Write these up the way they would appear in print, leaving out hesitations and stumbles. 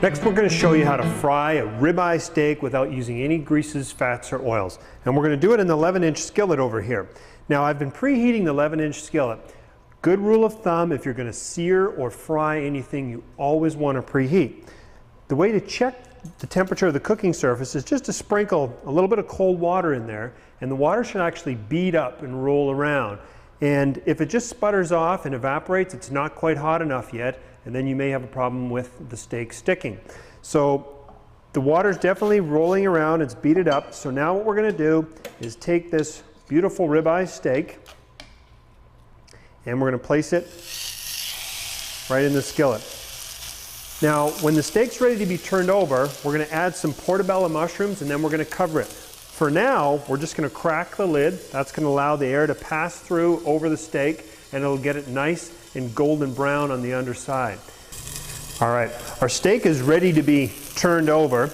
Next, we're going to show you how to fry a ribeye steak without using any greases, fats, or oils. And we're going to do it in the 11-inch skillet over here. Now, I've been preheating the 11-inch skillet. Good rule of thumb, if you're going to sear or fry anything, you always want to preheat. The way to check the temperature of the cooking surface is just to sprinkle a little bit of cold water in there, and the water should actually bead up and roll around. And if it just sputters off and evaporates, it's not quite hot enough yet, and then you may have a problem with the steak sticking. So the water's definitely rolling around, it's beaded up. So now what we're going to do is take this beautiful ribeye steak and we're going to place it right in the skillet. Now when the steak's ready to be turned over, we're going to add some Portobello mushrooms and then we're going to cover it. For now, we're just going to crack the lid. That's going to allow the air to pass through over the steak and it'll get it nice and golden brown on the underside. All right, our steak is ready to be turned over.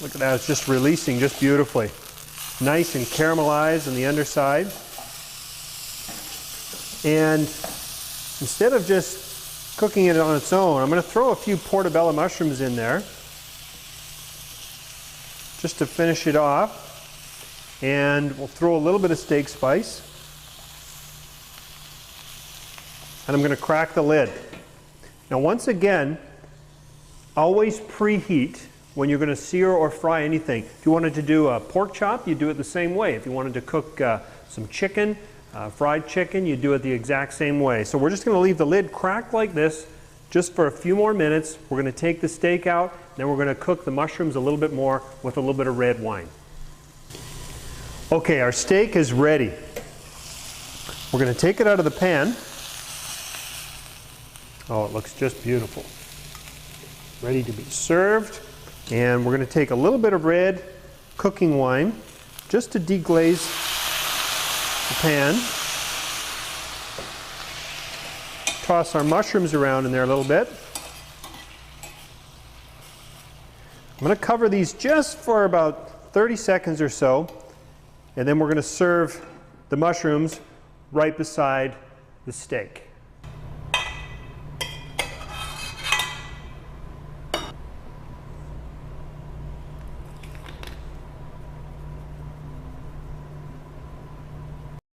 Look at that, it's just releasing just beautifully. Nice and caramelized on the underside. And instead of just cooking it on its own, I'm going to throw a few Portobello mushrooms in there just to finish it off. And we'll throw a little bit of steak spice. And I'm going to crack the lid. Now once again, always preheat when you're going to sear or fry anything. If you wanted to do a pork chop, you do it the same way. If you wanted to cook some chicken, fried chicken, you do it the exact same way. So we're just going to leave the lid cracked like this just for a few more minutes. We're going to take the steak out, then we're going to cook the mushrooms a little bit more with a little bit of red wine. Okay, our steak is ready. We're going to take it out of the pan. Oh, it looks just beautiful. Ready to be served. And we're going to take a little bit of red cooking wine just to deglaze the pan. Toss our mushrooms around in there a little bit. I'm going to cover these just for about 30 seconds or so, and then we're going to serve the mushrooms right beside the steak.